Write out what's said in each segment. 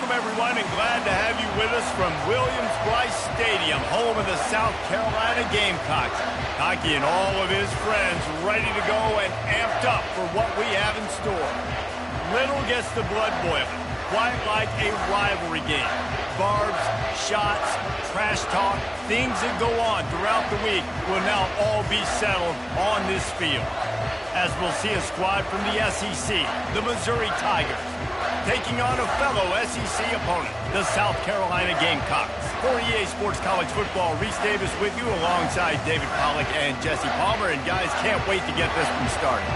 Welcome, everyone, and glad to have you with us from Williams-Brice Stadium, home of the South Carolina Gamecocks. Hockey and all of his friends ready to go and amped up for what we have in store. Little gets the blood boiling, quite like a rivalry game. Barbs, shots, trash talk, things that go on throughout the week will now all be settled on this field. As we'll see a squad from the SEC, the Missouri Tigers, taking on a fellow SEC opponent, the South Carolina Gamecocks. For EA Sports College Football, Reese Davis with you alongside David Pollack and Jesse Palmer. And guys, can't wait to get this one started.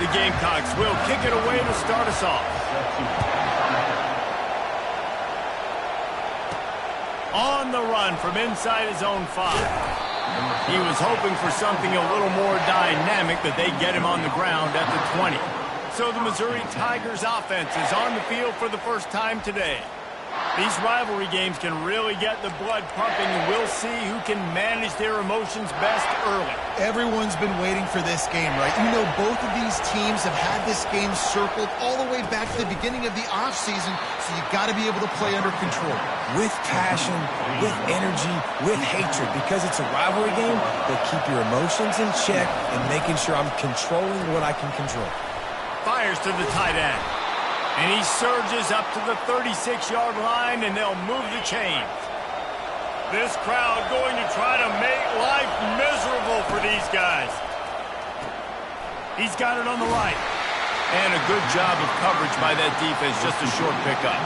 The Gamecocks will kick it away to start us off. On the run from inside his own 5. He was hoping for something a little more dynamic, but they get him on the ground at the 20. So the Missouri Tigers offense is on the field for the first time today. These rivalry games can really get the blood pumping, and we'll see who can manage their emotions best early. Everyone's been waiting for this game, right? You know, both of these teams have had this game circled all the way back to the beginning of the offseason, so you've got to be able to play under control. With passion, with energy, with hatred. Because it's a rivalry game, they keep your emotions in check and making sure I'm controlling what I can control. Fires to the tight end. And he surges up to the 36-yard line, and they'll move the chains. This crowd going to try to make life miserable for these guys. He's got it on the right. And a good job of coverage by that defense, just a short pickup.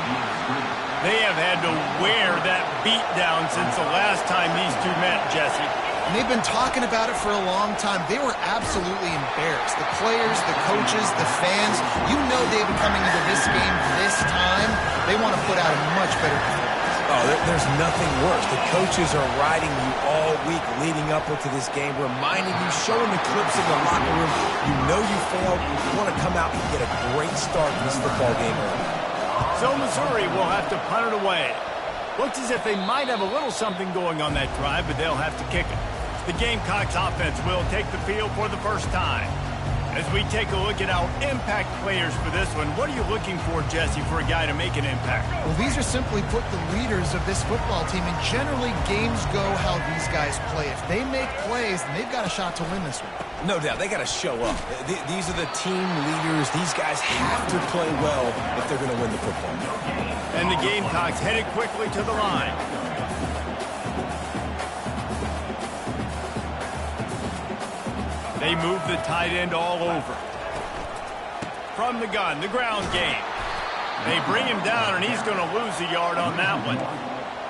They have had to wear that beat down since the last time these two met, Jesse. And they've been talking about it for a long time. They were absolutely embarrassed. The players, the coaches, the fans, you know they've been coming into this game this time. They want to put out a much better performance. Oh, there's nothing worse. The coaches are riding you all week leading up into this game, reminding you, showing the clips in the locker room. You know you failed. You want to come out and get a great start in this football game early. So Missouri will have to punt it away. Looks as if they might have a little something going on that drive, but they'll have to kick it. The Gamecocks offense will take the field for the first time. As we take a look at our impact players for this one, what are you looking for, Jesse, for a guy to make an impact? Well, these are simply put the leaders of this football team, and generally games go how these guys play. If they make plays, then they've got a shot to win this one. No doubt, they got to show up. These are the team leaders. These guys have to play well if they're going to win the football game. And the Gamecocks headed quickly to the line. They move the tight end all over. From the gun, the ground game. They bring him down, and he's going to lose a yard on that one.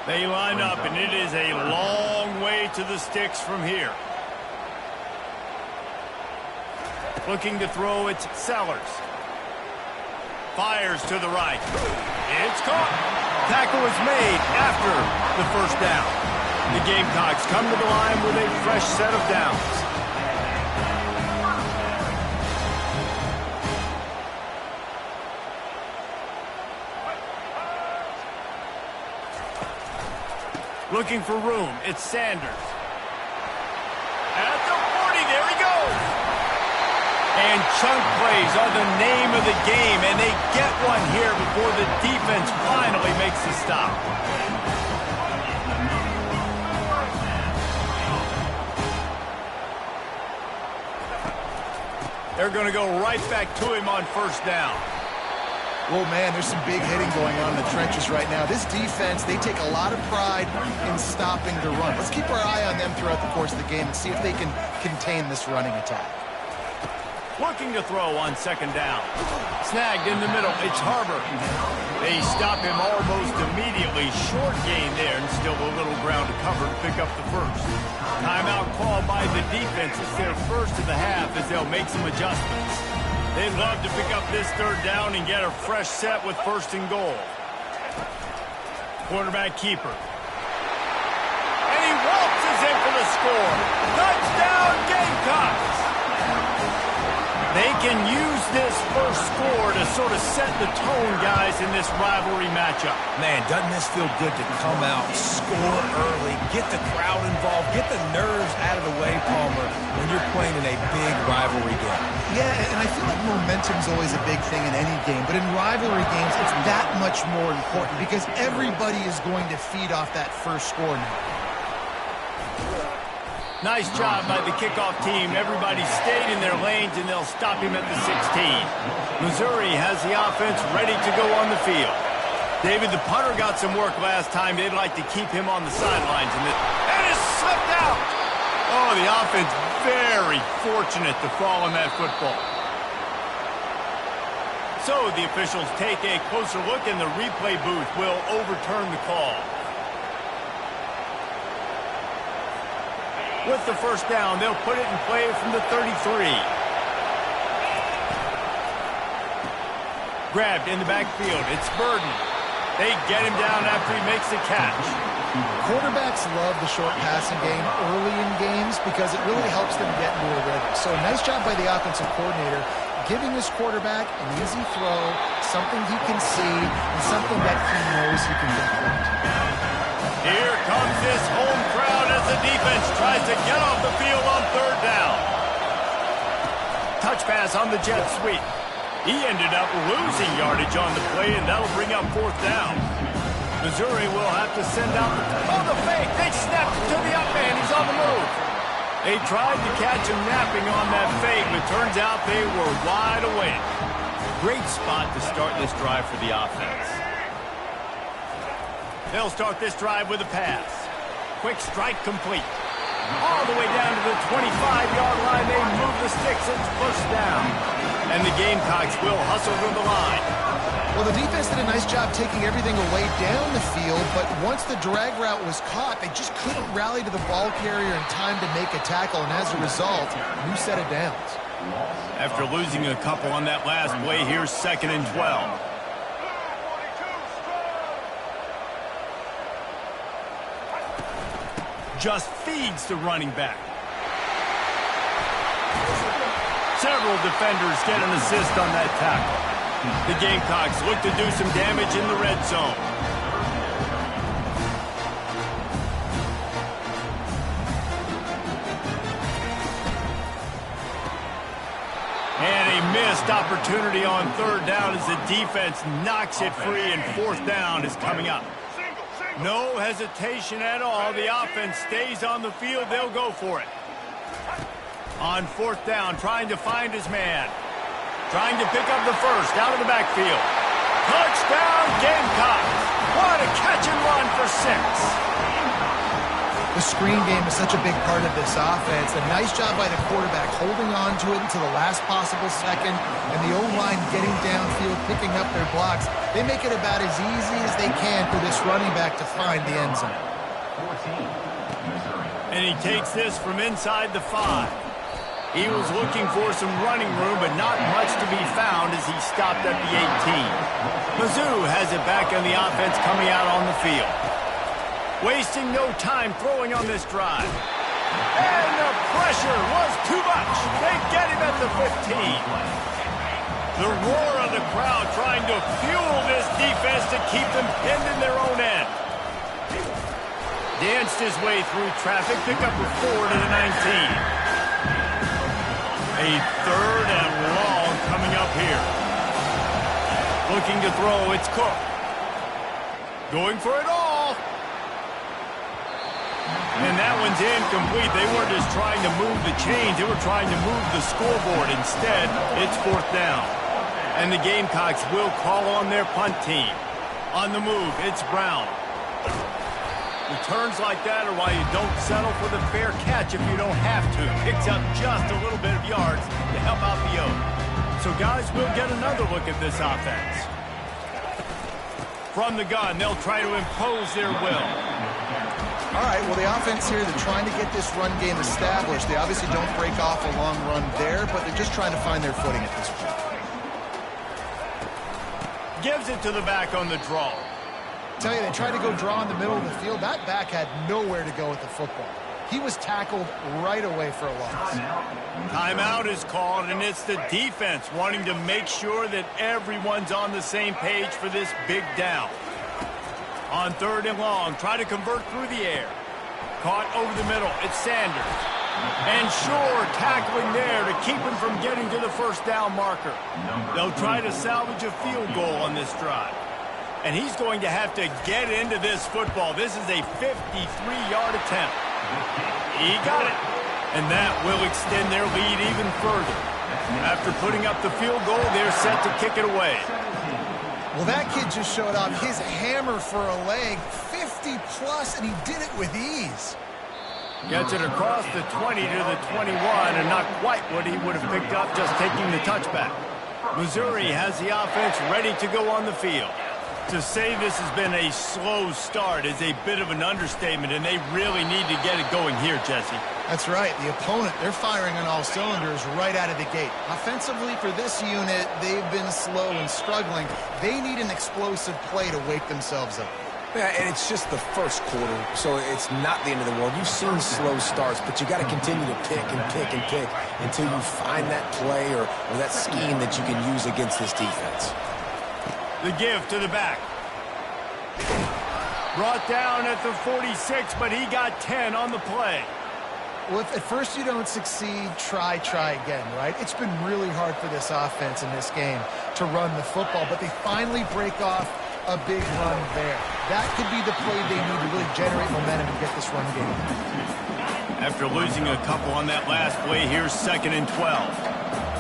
They line up, and it is a long way to the sticks from here. Looking to throw, it's Sellers. Fires to the right. It's caught. Tackle is made after the first down. The Gamecocks come to the line with a fresh set of downs. Looking for room, it's Sanders. At the 40, there he goes. And chunk plays are the name of the game, and they get one here before the defense finally makes the stop. They're going to go right back to him on first down. Well, man, there's some big hitting going on in the trenches right now. This defense, they take a lot of pride in stopping the run. Let's keep our eye on them throughout the course of the game and see if they can contain this running attack. Looking to throw on second down. Snagged in the middle. It's Harbor. They stop him almost immediately. Short gain there, and still a little ground to cover to pick up the first. Timeout called by the defense. It's their first of the half as they'll make some adjustments. They'd love to pick up this third down and get a fresh set with first and goal. Quarterback keeper. And he waltzes in for the score. Touchdown, Gamecocks! They can use this first score to sort of set the tone, guys, in this rivalry matchup. Man, doesn't this feel good to come out, score early, get the crowd involved, get the nerves out of the way, Palmer, when you're playing in a big rivalry game. Yeah, and I feel like momentum's always a big thing in any game, but in rivalry games, it's that much more important because everybody is going to feed off that first score now. Nice job by the kickoff team. Everybody stayed in their lanes, and they'll stop him at the 16. Missouri has the offense ready to go on the field. David, the punter got some work last time. They'd like to keep him on the sidelines. And it is slipped out. Oh, the offense very fortunate to fall on that football. So the officials take a closer look, and the replay booth will overturn the call. With the first down, they'll put it in play from the 33. Grabbed in the backfield. It's Burden. They get him down after he makes the catch. Quarterbacks love the short passing game early in games because it really helps them get into a rhythm. So nice job by the offensive coordinator giving his quarterback an easy throw, something he can see, and something that he knows he can deflect. Here comes this home crowd as the defense tries to get off the field on third down. Touch pass on the jet sweep. He ended up losing yardage on the play, and that'll bring up fourth down. Missouri will have to send out the fake. They snapped it to the up man. He's on the move. They tried to catch him napping on that fake, but turns out they were wide awake. Great spot to start this drive for the offense. They'll start this drive with a pass. Quick strike complete. All the way down to the 25-yard line. They move the sticks. It's first down. And the Gamecocks will hustle to the line. Well, the defense did a nice job taking everything away down the field, but once the drag route was caught, they just couldn't rally to the ball carrier in time to make a tackle, and as a result, new set of downs. After losing a couple on that last play, here's 2nd and 12. Just feeds the running back. Several defenders get an assist on that tackle. The Gamecocks look to do some damage in the red zone. And a missed opportunity on third down as the defense knocks it free, and fourth down is coming up. No hesitation at all. The offense stays on the field. They'll go for it. On fourth down, trying to find his man. Trying to pick up the first out of the backfield. Touchdown, Gamecocks. What a catch and run for 6. The screen game is such a big part of this offense. A nice job by the quarterback holding on to it until the last possible second, and the O-line getting downfield, picking up their blocks. They make it about as easy as they can for this running back to find the end zone. And he takes this from inside the 5. He was looking for some running room, but not much to be found as he stopped at the 18. Mizzou has it back on the offense coming out on the field. Wasting no time throwing on this drive. And the pressure was too much. They get him at the 15. The roar of the crowd trying to fuel this defense to keep them pinned in their own end. Danced his way through traffic, pick up a 4 to the 19. A third and long coming up here. Looking to throw, it's Cook. Going for it all. And that one's incomplete. They weren't just trying to move the chains. They were trying to move the scoreboard. Instead, it's fourth down. And the Gamecocks will call on their punt team. On the move, it's Brown. Returns like that are why you don't settle for the fair catch if you don't have to. Picks up just a little bit of yards to help out the Oak. So guys, we'll get another look at this offense. From the gun, they'll try to impose their will. All right, well, the offense here, they're trying to get this run game established. They obviously don't break off a long run there, but they're just trying to find their footing at this point. Gives it to the back on the draw. I tell you, they tried to go draw in the middle of the field. That back had nowhere to go with the football. He was tackled right away for a loss. Timeout is called, and it's the defense wanting to make sure that everyone's on the same page for this big down. On 3rd and long, try to convert through the air. Caught over the middle. It's Sanders. And Shore tackling there to keep him from getting to the first down marker. They'll try to salvage a field goal on this drive. And he's going to have to get into this football. This is a 53-yard attempt. He got it. And that will extend their lead even further. After putting up the field goal, they're set to kick it away. Well, that kid just showed off his hammer for a leg, 50-plus, and he did it with ease. Gets it across the 20 to the 21, and not quite what he would have picked up just taking the touchback. Missouri has the offense ready to go on the field. To say this has been a slow start is a bit of an understatement, and they really need to get it going here, Jesse. That's right. The opponent, they're firing on all cylinders right out of the gate. Offensively, for this unit, they've been slow and struggling. They need an explosive play to wake themselves up. Yeah, and it's just the first quarter, so it's not the end of the world. You've seen slow starts, but you got to continue to pick and pick and pick until you find that play or that scheme that you can use against this defense. The give to the back. Brought down at the 46, but he got 10 on the play. Well, if at first you don't succeed, try again, right? It's been really hard for this offense in this game to run the football, but they finally break off a big run there. That could be the play they need to really generate momentum and get this run game. After losing a couple on that last play, here's 2nd and 12.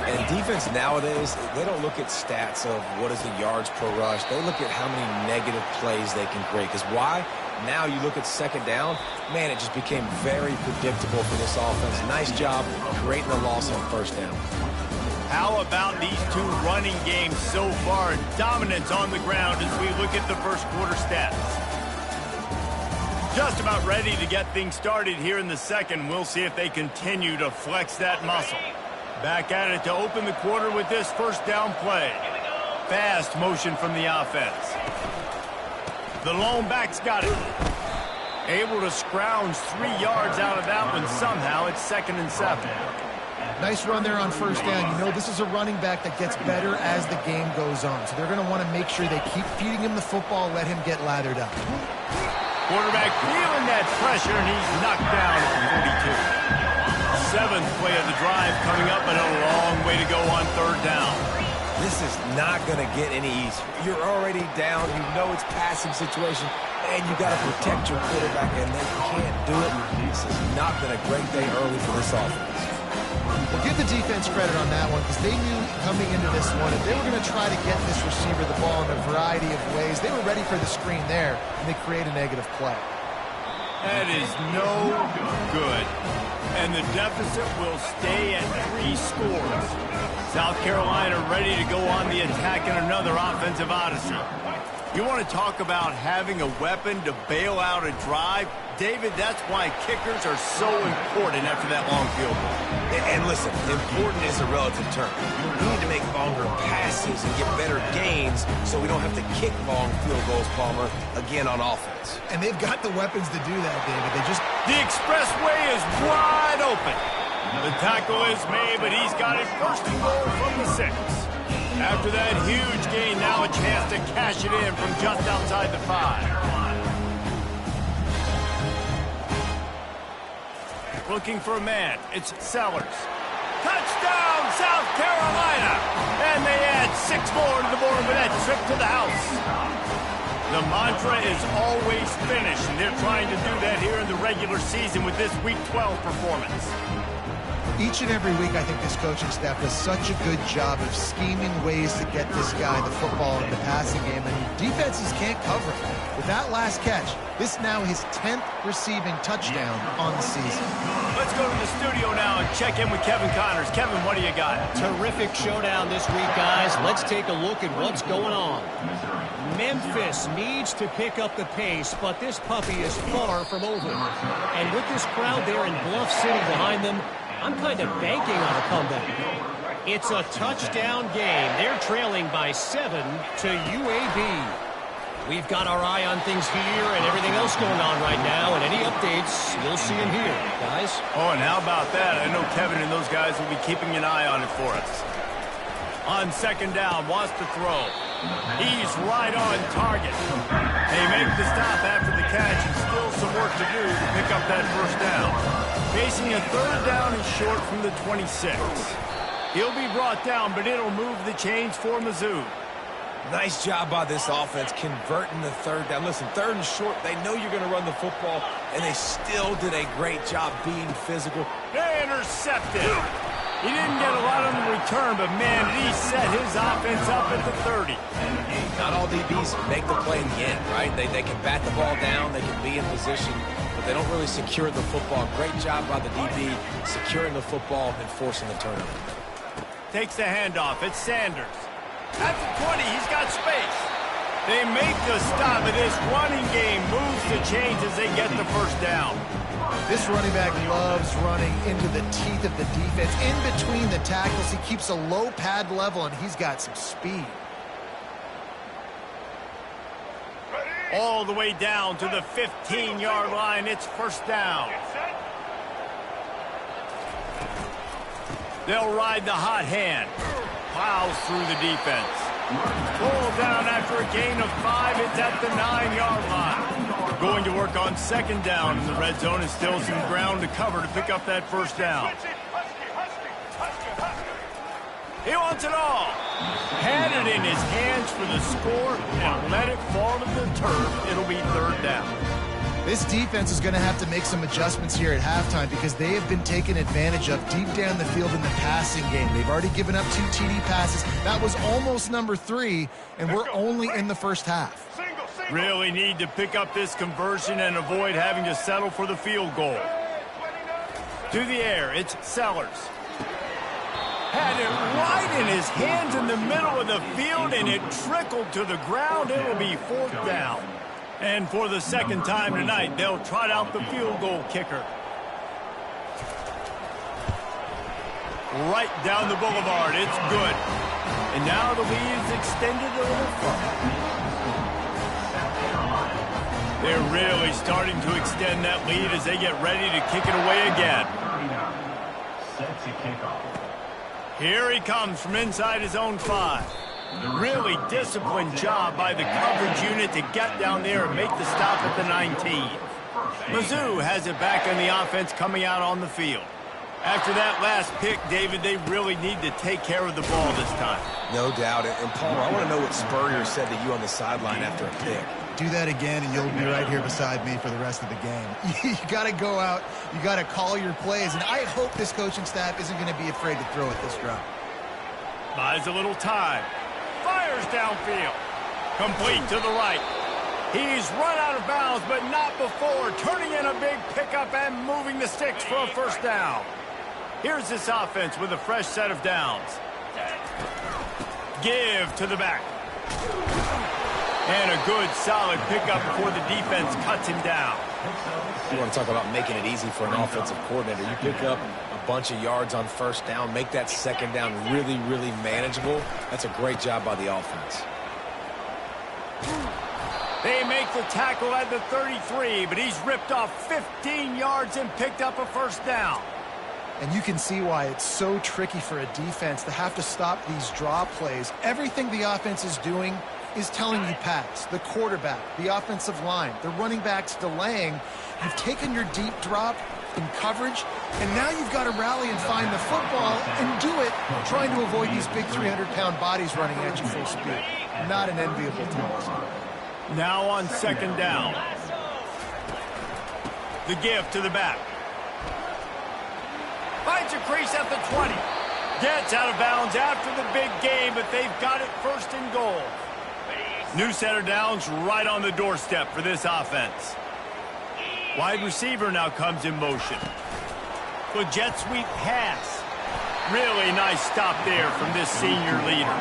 And defense nowadays, they don't look at stats of what is the yards per rush. They look at how many negative plays they can create. Because why? Now you look at 2nd down, man, it just became very predictable for this offense. Nice job creating the loss on 1st down. How about these two running games so far? Dominance on the ground as we look at the first quarter stats. Just about ready to get things started here in the second. We'll see if they continue to flex that muscle. Back at it to open the quarter with this first down play. Fast motion from the offense. The lone back's got it. Able to scrounge 3 yards out of that one somehow. It's 2nd and 7. Nice run there on 1st down. You know, this is a running back that gets better as the game goes on. So they're going to want to make sure they keep feeding him the football, let him get lathered up. Quarterback feeling that pressure, and he's knocked down at the 42. 7th play of the drive coming up, but a long way to go on 3rd down. This is not going to get any easier. You're already down. You know it's passing situation, and you got to protect your quarterback, and they can't do it. This has not been a great day early for this offense. Well, give the defense credit on that one because they knew coming into this one if they were going to try to get this receiver the ball in a variety of ways, they were ready for the screen there, and they create a negative play. That is no good. And the deficit will stay at 3 scores. South Carolina ready to go on the attack in another offensive odyssey. You want to talk about having a weapon to bail out a drive? David, that's why kickers are so important after that long field goal. And listen, important is a relative term. We need to make longer passes and get better gains so we don't have to kick long field goals, Palmer, again on offense. And they've got the weapons to do that, David. The expressway is wide open. The tackle is made, but he's got it 1st and goal from the 6. After that huge gain, now a chance to cash it in from just outside the 5. Looking for a man. It's Sellers. Touchdown, South Carolina! And they add 6 more to the board with that trip to the house. The mantra is always finish, and they're trying to do that here in the regular season with this Week 12 performance. Each and every week, I think this coaching staff does such a good job of scheming ways to get this guy the football in the passing game, and defenses can't cover it. With that last catch, this now his 10th receiving touchdown on the season. Let's go to the studio now and check in with Kevin Connors. Kevin, what do you got? Terrific showdown this week, guys. Let's take a look at what's going on. Memphis needs to pick up the pace, but this puppy is far from over. And with this crowd there in Bluff City behind them, I'm kind of banking on a comeback. It's a touchdown game. They're trailing by 7 to UAB. We've got our eye on things here and everything else going on right now, and any updates, you'll see them here, guys. Oh, and how about that? I know Kevin and those guys will be keeping an eye on it for us. On second down, wants to throw. He's right on target. They make the stop after the catch, and still some work to do to pick up that first down. Facing a third down and short from the 26. He'll be brought down, but it'll move the chains for Mizzou. Nice job by this offense converting the third down. Listen, third and short, they know you're going to run the football, and they still did a great job being physical. Intercepted. He didn't get a lot on the return, but, man, he set his offense up at the 30. Not all DBs make the play in the end, right? They can bat the ball down, they can be in position, but they don't really secure the football. Great job by the DB securing the football and forcing the turnover. Takes the handoff. It's Sanders. At the 20, he's got space. They make the stop, and this running game moves the chains as they get the first down. This running back loves running into the teeth of the defense. In between the tackles, he keeps a low pad level, and he's got some speed. All the way down to the 15-yard line. It's first down. They'll ride the hot hand. Plows through the defense. Pulled down after a gain of 5. It's at the 9-yard line. Going to work on second down in the red zone, and still some ground to cover to pick up that first down. He wants it all. Had it in his hands for the score and let it fall to the turf. It'll be third down. This defense is going to have to make some adjustments here at halftime because they have been taken advantage of deep down the field in the passing game. They've already given up 2 TD passes. That was almost number 3, and we're only in the first half. Really need to pick up this conversion and avoid having to settle for the field goal. To the air, it's Sellers. Had it right in his hands in the middle of the field, and it trickled to the ground. It'll be fourth down. And for the second time tonight, they'll trot out the field goal kicker. Right down the boulevard. It's good. And now the lead is extended a little further. They're really starting to extend that lead as they get ready to kick it away again. Here he comes from inside his own 5. Really disciplined job by the coverage unit to get down there and make the stop at the 19. Mizzou has it back on the offense coming out on the field. After that last pick, David, they really need to take care of the ball this time. No doubt. And Palmer, I want to know what Spurrier said to you on the sideline after a pick. Do that again, and you'll be right here beside me for the rest of the game. You got to go out. You got to call your plays, and I hope this coaching staff isn't going to be afraid to throw at this drive. Buys a little time. Fires downfield. Complete to the right. He's run out of bounds, but not before turning in a big pickup and moving the sticks for a first down. Here's this offense with a fresh set of downs. Give to the back. And a good, solid pickup before the defense cuts him down. You want to talk about making it easy for an offensive coordinator. You pick up a bunch of yards on first down, make that second down really, really manageable. That's a great job by the offense. They make the tackle at the 33, but he's ripped off 15 yards and picked up a first down. And you can see why it's so tricky for a defense to have to stop these draw plays. Everything the offense is doing is telling you pass. The quarterback, the offensive line, the running backs delaying. You've taken your deep drop in coverage, and now you've got to rally and find the football and do it trying to avoid these big 300-pound bodies running at you full speed. Not an enviable task. Now on second down. The give to the back. Finds a crease at the 20. Gets out of bounds after the big game, but they've got it first and goal. New set of downs right on the doorstep for this offense. Wide receiver now comes in motion. The jet sweep pass. Really nice stop there from this senior leader.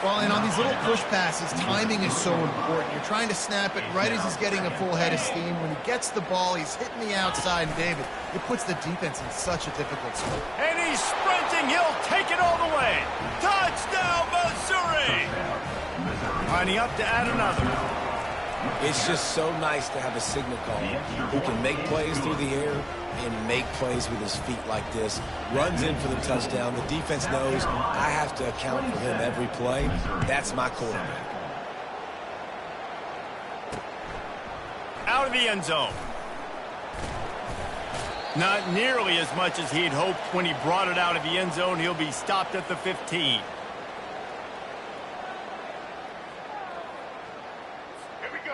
Well, and on these little push passes, timing is so important. You're trying to snap it right as he's getting a full head of steam. When he gets the ball, he's hitting the outside, and David, it puts the defense in such a difficult spot. And he's sprinting. He'll take it all the way. Touchdown, Missouri! All lining up to add another. It's just so nice to have a signal caller who can make plays through the air and make plays with his feet like this. Runs in for the touchdown. The defense knows I have to account for him every play. That's my quarterback. Out of the end zone. Not nearly as much as he'd hoped when he brought it out of the end zone. He'll be stopped at the 15.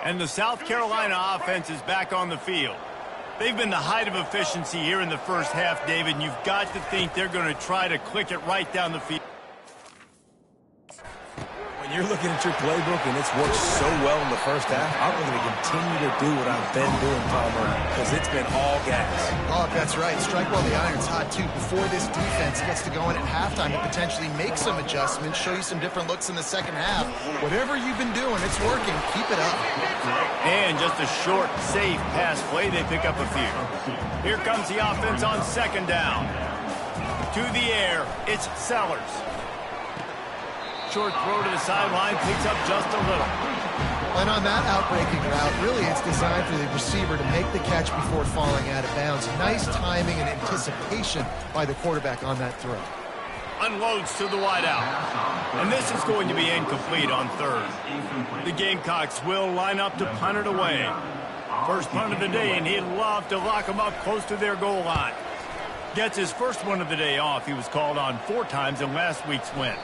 And the South Carolina offense is back on the field. They've been the height of efficiency here in the first half, David, and you've got to think they're going to try to click it right down the field. When you're looking at your playbook and it's worked so well in the first half, I'm going to continue to do what I've been doing, Palmer, because it's been all gas. Oh, that's right. Strike while the iron's hot, too. Before this defense gets to go in at halftime and potentially make some adjustments, show you some different looks in the second half. Whatever you've been doing, it's working. Keep it up. And just a short, safe pass play, they pick up a few. Here comes the offense on second down. To the air, it's Sellers. Short throw to the sideline, picks up just a little. And on that outbreaking route, really it's designed for the receiver to make the catch before falling out of bounds. Nice timing and anticipation by the quarterback on that throw. Unloads to the wideout. And this is going to be incomplete on third. The Gamecocks will line up to punt it away. First punt of the day, and he'd love to lock them up close to their goal line. Gets his first one of the day off. He was called on 4 times in last week's win.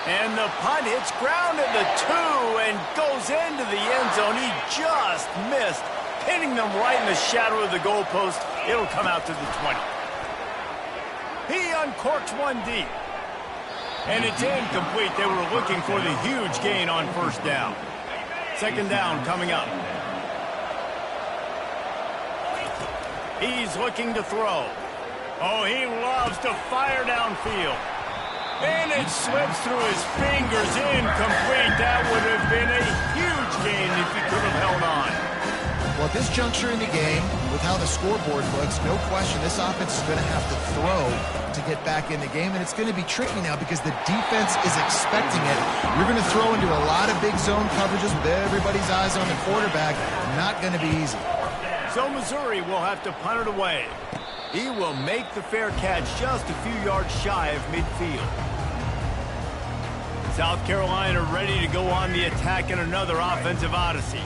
And the punt hits ground at the 2 and goes into the end zone. He just missed, pinning them right in the shadow of the goalpost. It'll come out to the 20. He uncorks one deep. And it's incomplete. They were looking for the huge gain on first down. Second down coming up. He's looking to throw. Oh, he loves to fire downfield. And it slips through his fingers, incomplete. That would have been a huge gain if he could have held on. Well, at this juncture in the game, with how the scoreboard looks, no question this offense is going to have to throw to get back in the game, and it's going to be tricky now because the defense is expecting it. You're going to throw into a lot of big zone coverages with everybody's eyes on the quarterback. Not going to be easy. So Missouri will have to punt it away. He will make the fair catch just a few yards shy of midfield. South Carolina ready to go on the attack in another offensive odyssey.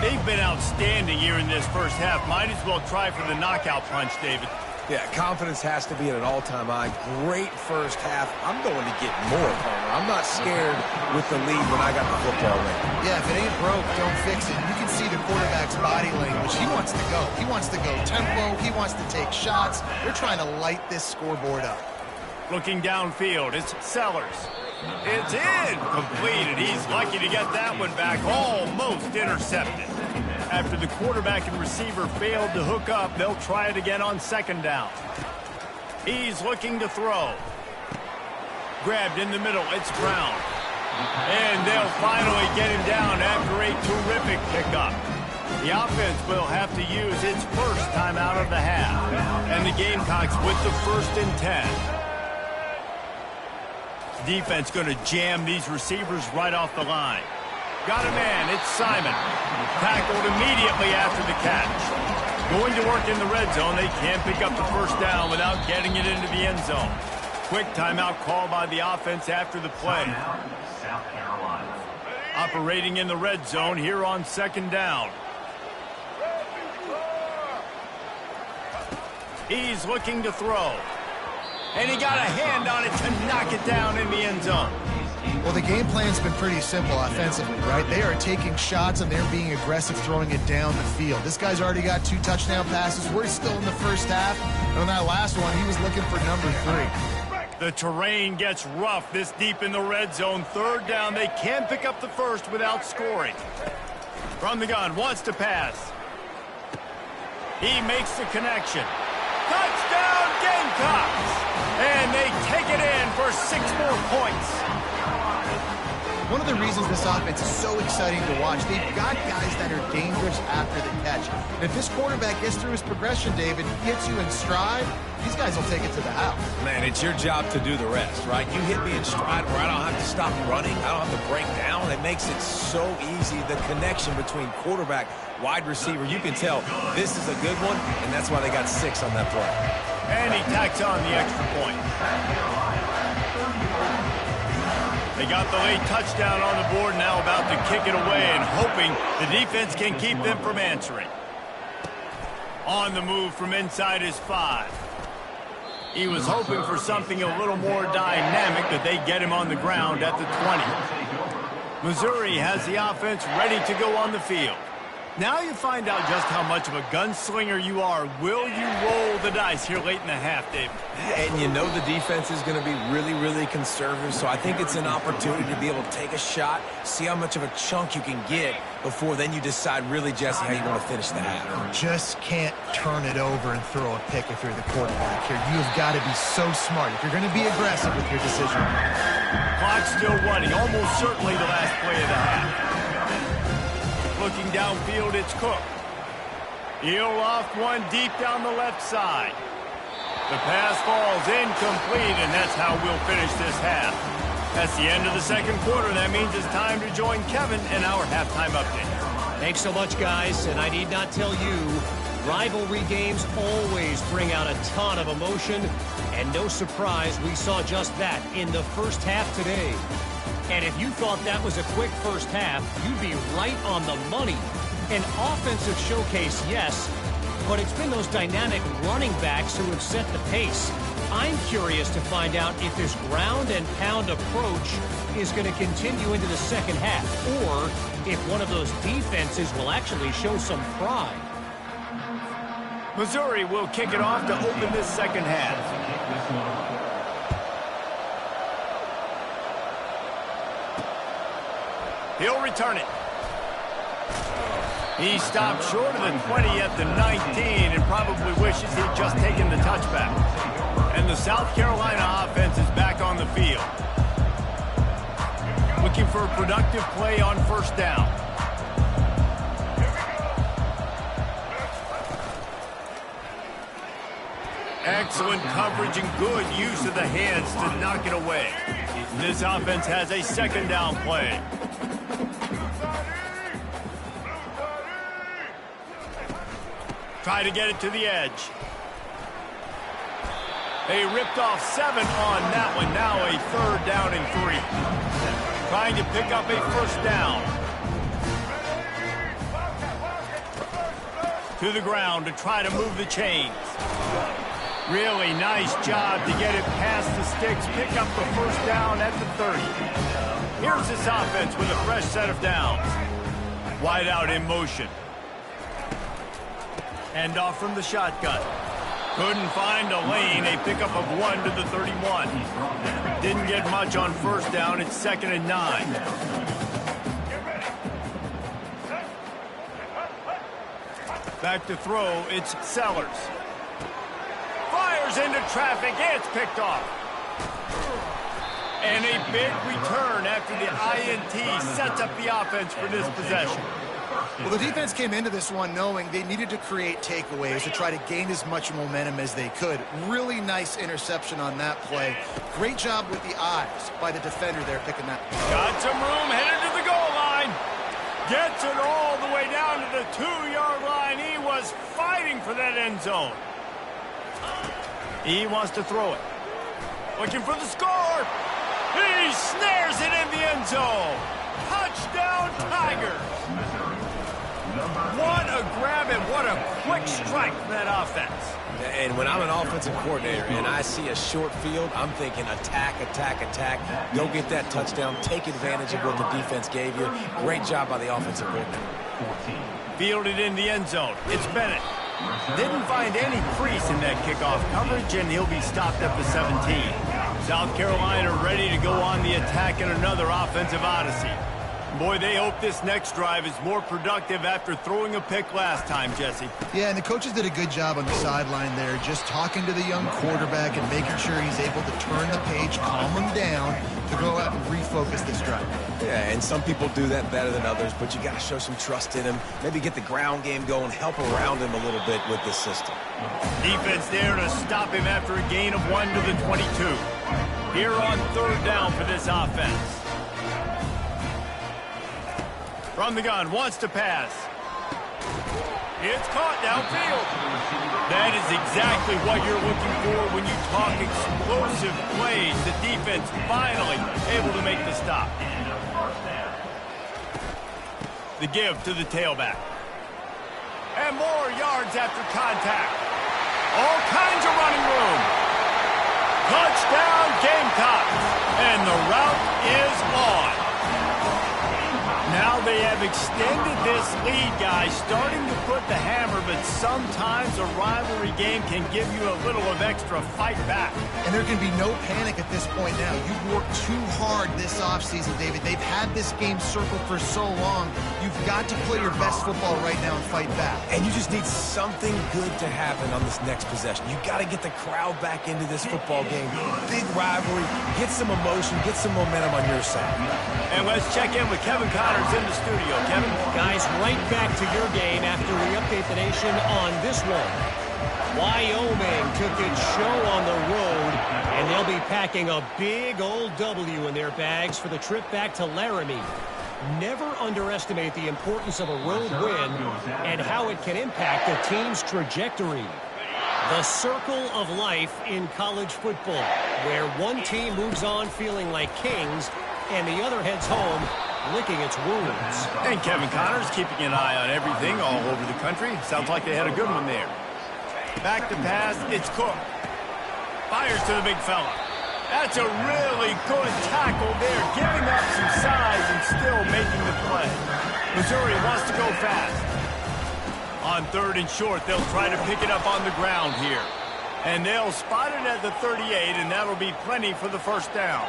They've been outstanding here in this first half. Might as well try for the knockout punch, David. Yeah, confidence has to be at an all-time high. Great first half. I'm going to get more, Palmer. I'm not scared with the lead when I got the football ready. Yeah, if it ain't broke, don't fix it. You can see the quarterback's body language. He wants to go. He wants to go tempo. He wants to take shots. They're trying to light this scoreboard up. Looking downfield, it's Sellers. It's incomplete, and he's lucky to get that one back. Almost intercepted. After the quarterback and receiver failed to hook up, they'll try it again on second down. He's looking to throw. Grabbed in the middle, it's Brown. And they'll finally get him down after a terrific pickup. The offense will have to use its first time out of the half. And the Gamecocks with the 1st and 10. Defense going to jam these receivers right off the line. Got a man, it's Simon. Tackled immediately after the catch. Going to work in the red zone, they can't pick up the first down without getting it into the end zone. Quick timeout call by the offense after the play. Operating in the red zone here on second down. He's looking to throw. And he got a hand on it to knock it down in the end zone. Well, the game plan's been pretty simple offensively, right? They are taking shots and they're being aggressive, throwing it down the field. This guy's already got 2 touchdown passes. We're still in the first half. And on that last one, he was looking for number 3. The terrain gets rough this deep in the red zone. Third down, they can't pick up the first without scoring. From the gun, wants to pass. He makes the connection. Touchdown, Gamecocks! And they take it in for 6 more points. one of the reasons this offense is so exciting to watch. They've got guys that are dangerous after the catch. And if this quarterback gets through his progression, David, hits you in stride, these guys will take it to the house. Man, it's your job to do the rest, right? You hit me in stride where I don't have to stop running. I don't have to break down. It makes it so easy, the connection between quarterback, wide receiver. You can tell this is a good one, and that's why they got 6 on that play. And he tacks on the extra point. They got the late touchdown on the board, now about to kick it away and hoping the defense can keep them from answering. On the move from inside his 5. He was hoping for something a little more dynamic, but they get him on the ground at the 20. Missouri has the offense ready to go on the field. Now you find out just how much of a gunslinger you are. Will you roll the dice here late in the half, Dave? And you know the defense is going to be really, really conservative, so I think it's an opportunity to be able to take a shot, see how much of a chunk you can get before then you decide really, Jesse, how you want to finish the half. Just can't turn it over and throw a pick if you're the quarterback here. You've got to be so smart if you're going to be aggressive with your decision. Clock still running, almost certainly the last play of the half. Looking downfield, it's Cook. He'll loft one deep down the left side. The pass falls incomplete, and that's how we'll finish this half. That's the end of the second quarter. That means it's time to join Kevin in our halftime update. Thanks so much, guys, and I need not tell you, rivalry games always bring out a ton of emotion, and no surprise we saw just that in the first half today. And if you thought that was a quick first half, you'd be right on the money. An offensive showcase, yes, but it's been those dynamic running backs who have set the pace. I'm curious to find out if this ground and pound approach is going to continue into the second half, or if one of those defenses will actually show some pride. Missouri will kick it off to open this second half. He'll return it. He stopped short of the 20 at the 19 and probably wishes he'd just taken the touchback. And the South Carolina offense is back on the field. Looking for a productive play on first down. Excellent coverage and good use of the hands to knock it away. This offense has a second down play. Try to get it to the edge. They ripped off 7 on that one. Now a third down and 3. Trying to pick up a first down. To the ground to try to move the chains. Really nice job to get it past the sticks. Pick up the first down at the 30. Here's this offense with a fresh set of downs. Wide out in motion. Hand off from the shotgun. Couldn't find a lane. A pickup of 1 to the 31. Didn't get much on first down. It's 2nd and 9. Back to throw. It's Sellers. Fires into traffic. It's picked off. And a big return after the INT sets up the offense for this possession. Well, the defense came into this one knowing they needed to create takeaways to try to gain as much momentum as they could. Really nice interception on that play. Great job with the eyes by the defender there picking that. Got some room, headed to the goal line. Gets it all the way down to the 2-yard line. He was fighting for that end zone. He wants to throw it. Looking for the score. He snares it in the end zone. Touchdown, Tigers. What a grab and what a quick strike from that offense. And when I'm an offensive coordinator and I see a short field, I'm thinking attack, attack, attack. Go get that touchdown. Take advantage of what the defense gave you. Great job by the offensive coordinator. Fielded in the end zone. It's Bennett. Didn't find any crease in that kickoff coverage, and he'll be stopped at the 17. South Carolina ready to go on the attack in another offensive odyssey. Boy, they hope this next drive is more productive after throwing a pick last time, Jesse. Yeah, and the coaches did a good job on the sideline there, just talking to the young quarterback and making sure he's able to turn the page, calm him down, to go out and refocus this drive. Yeah, and some people do that better than others, but you got to show some trust in him. Maybe get the ground game going, help around him a little bit with this system. Defense there to stop him after a gain of 1 to the 22. Here on third down for this offense. From the gun, wants to pass. It's caught downfield. That is exactly what you're looking for when you talk explosive plays. The defense finally able to make the stop. The give to the tailback. And more yards after contact. All kinds of running room. Touchdown Gamecocks. And the route is on. Now they have extended this lead, guys, starting to put the hammer, but sometimes a rivalry game can give you a little of extra fight back. And there can be no panic at this point now. You've worked too hard this offseason, David. They've had this game circled for so long. You've got to play your best football right now and fight back. And you just need something good to happen on this next possession. You got to get the crowd back into this football game. Big rivalry. Get some emotion. Get some momentum on your side. And let's check in with Kevin Connors in the studio. Kevin? Guys, right back to your game after we update the nation on this one. Wyoming took its show on the road, and they'll be packing a big old W in their bags for the trip back to Laramie. Never underestimate the importance of a road win and how it can impact a team's trajectory. The circle of life in college football, where one team moves on feeling like kings and the other heads home licking its wounds. And Kevin Connors keeping an eye on everything all over the country. Sounds like they had a good one there. Back to pass, it's Cook. Fires to the big fella. That's a really good tackle there, giving up some size and still making the play. Missouri wants to go fast. On third and short, they'll try to pick it up on the ground here. And they'll spot it at the 38, and that'll be plenty for the first down.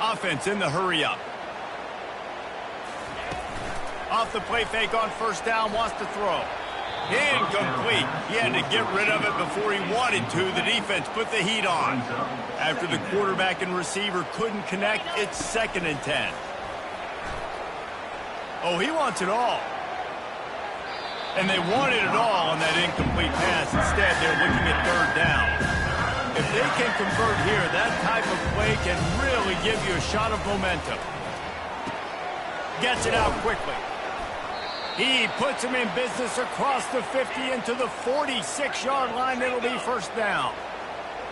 Offense in the hurry up. Off the play fake on first down, wants to throw. Incomplete. He had to get rid of it before he wanted to. The defense put the heat on. After the quarterback and receiver couldn't connect, it's 2nd and 10. Oh, he wants it all. And they wanted it all on that incomplete pass. Instead, they're looking at third down. If they can convert here, that type of play can really give you a shot of momentum. Gets it out quickly. He puts him in business across the 50 into the 46-yard line. It'll be first down.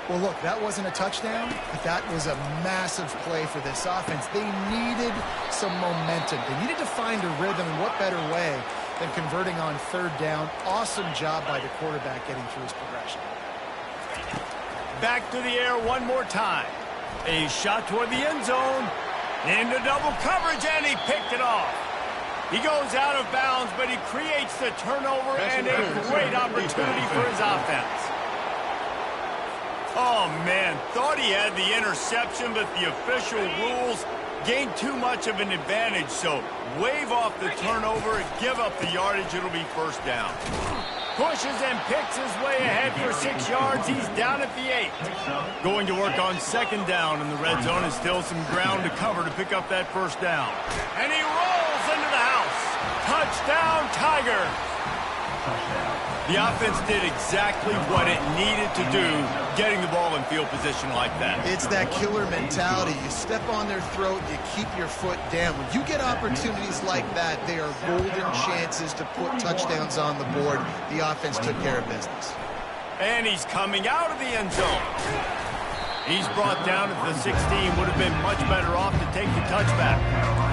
Well, look, that wasn't a touchdown, but that was a massive play for this offense. They needed some momentum. They needed to find a rhythm, and what better way than converting on third down. Awesome job by the quarterback getting through his progression. Back to the air one more time. A shot toward the end zone. Into double coverage, and he picked it off. He goes out of bounds, but he creates the turnover and a great opportunity for his offense. Oh, man, thought he had the interception, but the official rules gained too much of an advantage, so wave off the turnover and give up the yardage. It'll be first down. Pushes and picks his way ahead for 6 yards. He's down at the 8. Going to work on second down in the red zone, and still some ground to cover to pick up that first down. And he rolls into the house. Touchdown, Tiger. The offense did exactly what it needed to do, getting the ball in field position like that. It's that killer mentality. You step on their throat, you keep your foot down. When you get opportunities like that, they are golden chances to put touchdowns on the board. The offense took care of business. And he's coming out of the end zone. He's brought down at the 16. Would have been much better off to take the touchback.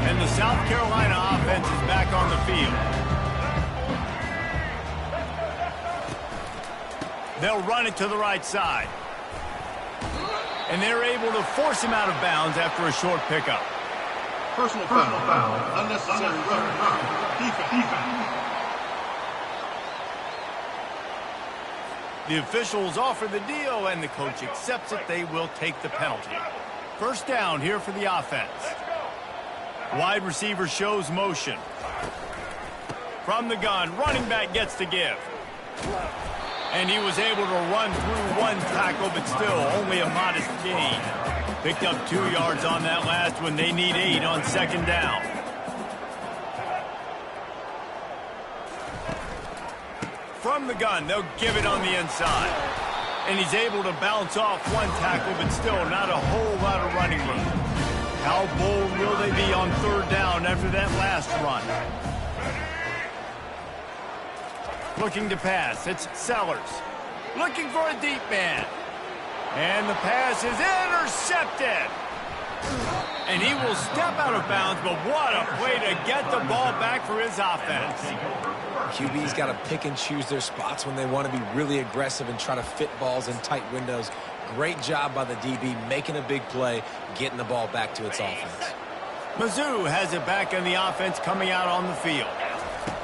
And the South Carolina offense is back on the field. They'll run it to the right side. And they're able to force him out of bounds after a short pickup. Personal foul. Unnecessary defense. The officials offer the deal, and the coach accepts it. They will take the penalty. First down here for the offense. Wide receiver shows motion. From the gun, running back gets to give. And he was able to run through one tackle, but still only a modest gain. Picked up 2 yards on that last one. They need 8 on second down. From the gun, they'll give it on the inside. And he's able to bounce off one tackle, but still not a whole lot of running room. How bold will they be on third down after that last run? Looking to pass, it's Sellers. Looking for a deep man. And the pass is intercepted. And he will step out of bounds, but what a play to get the ball back for his offense. QB's got to pick and choose their spots when they want to be really aggressive and try to fit balls in tight windows. Great job by the DB making a big play, getting the ball back to its offense. Mizzou has it back in the offense coming out on the field.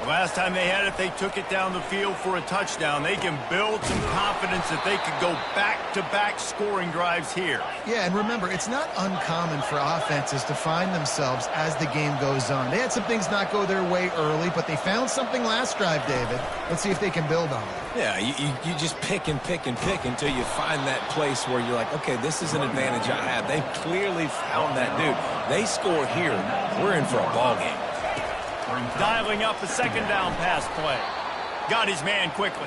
The last time they had it, they took it down the field for a touchdown. They can build some confidence that they could go back-to-back scoring drives here. Yeah, and remember, it's not uncommon for offenses to find themselves as the game goes on. They had some things not go their way early, but they found something last drive, David. Let's see if they can build on it. Yeah, you just pick and pick and pick until you find that place where you're like, okay, this is an advantage I have. They clearly found that dude. They score here. We're in for a ball game. Dialing up a second down pass play. Got his man quickly.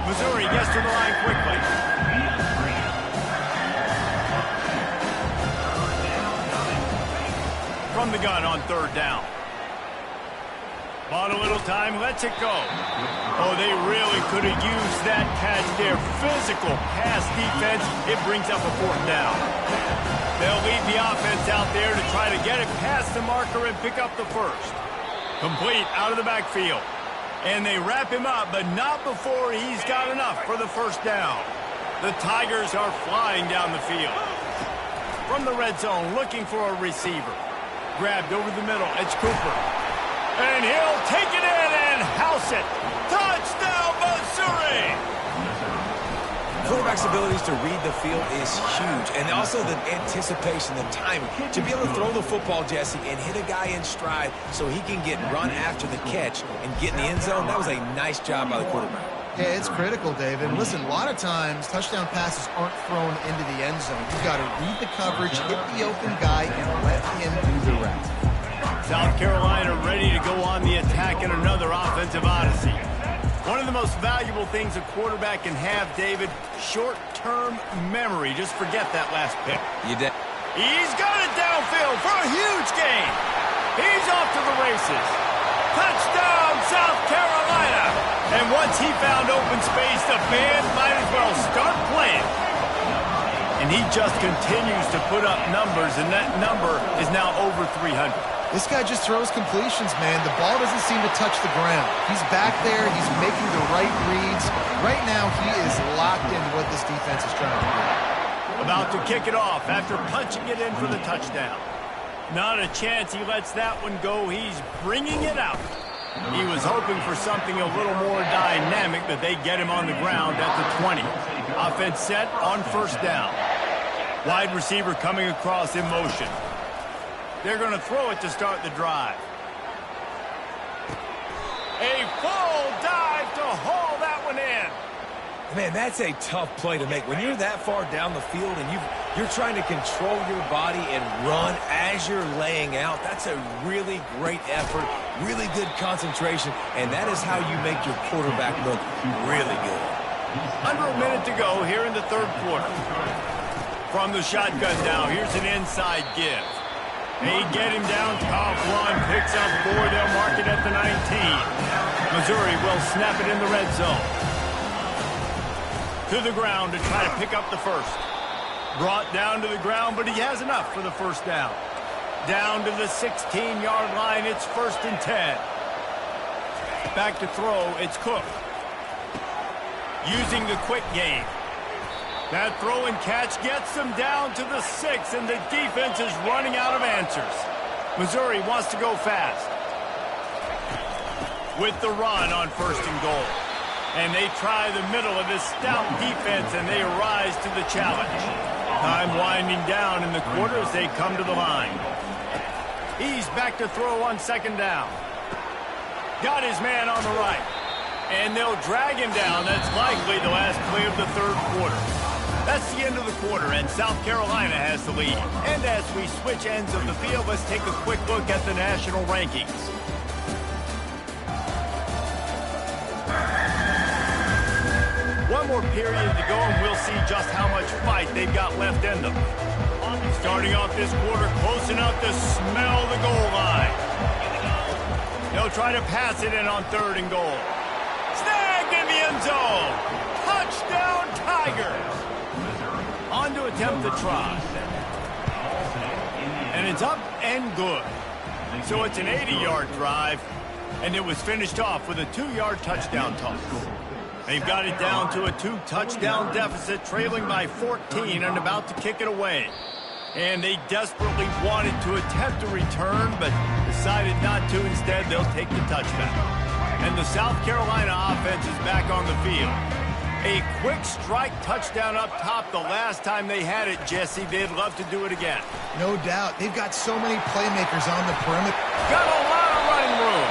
Missouri gets to the line quickly. From the gun on third down. Bought a little time, lets it go. Oh, they really could have used that catch there. Physical pass defense. It brings up a fourth down. They'll lead the offense out there to try to get it past the marker and pick up the first. Complete out of the backfield. And they wrap him up, but not before he's got enough for the first down. The Tigers are flying down the field. From the red zone, looking for a receiver. Grabbed over the middle. It's Cooper. And he'll take it in and house it. Touchdown, Missouri! Quarterback's abilities to read the field is huge, and also the anticipation, the timing. To be able to throw the football, Jesse, and hit a guy in stride so he can get run after the catch and get in the end zone, that was a nice job by the quarterback. Yeah, it's critical, David. And listen, a lot of times, touchdown passes aren't thrown into the end zone. You've got to read the coverage, hit the open guy, and let him do the rest. South Carolina ready to go on the attack in another offensive odyssey. One of the most valuable things a quarterback can have, David, short-term memory. Just forget that last pick. You did. He's got it downfield for a huge gain. He's off to the races. Touchdown, South Carolina. And once he found open space, the band might as well start playing. And he just continues to put up numbers, and that number is now over 300. This guy just throws completions, man. The ball doesn't seem to touch the ground. He's back there. He's making the right reads. Right now, he is locked in what this defense is trying to do. About to kick it off after punching it in for the touchdown. Not a chance he lets that one go. He's bringing it out. He was hoping for something a little more dynamic, but they get him on the ground at the 20. Offense set on first down. Wide receiver coming across in motion. They're going to throw it to start the drive. A full dive to haul that one in. Man, that's a tough play to make. When you're that far down the field and you're trying to control your body and run as you're laying out, that's a really great effort, really good concentration, and that is how you make your quarterback look really good. Under a minute to go here in the third quarter. From the shotgun now, here's an inside give. They get him down, top run, picks up 4, they'll mark it at the 19. Missouri will snap it in the red zone. To the ground to try to pick up the first. Brought down to the ground, but he has enough for the first down. Down to the 16-yard line, it's 1st and 10. Back to throw, it's Cook. Using the quick game. That throw and catch gets them down to the 6, and the defense is running out of answers. Missouri wants to go fast. With the run on 1st and goal. And they try the middle of this stout defense, and they rise to the challenge. Time winding down in the quarter as they come to the line. He's back to throw on second down. Got his man on the right. And they'll drag him down. That's likely the last play of the third quarter. That's the end of the quarter, and South Carolina has the lead. And as we switch ends of the field, let's take a quick look at the national rankings. One more period to go, and we'll see just how much fight they've got left in them. Starting off this quarter, close enough to smell the goal line. They'll try to pass it in on third and goal. Snagged in the end zone. Touchdown, Tigers. On to attempt the try. And it's up and good. So it's an 80-yard drive, and it was finished off with a 2-yard touchdown toss. They've got it down to a 2-touchdown deficit, trailing by 14 and about to kick it away. And they desperately wanted to attempt a return, but decided not to. Instead, they'll take the touchback. And the South Carolina offense is back on the field. A quick strike touchdown up top the last time they had it, Jesse. They'd love to do it again. No doubt. They've got so many playmakers on the perimeter. Got a lot of running room.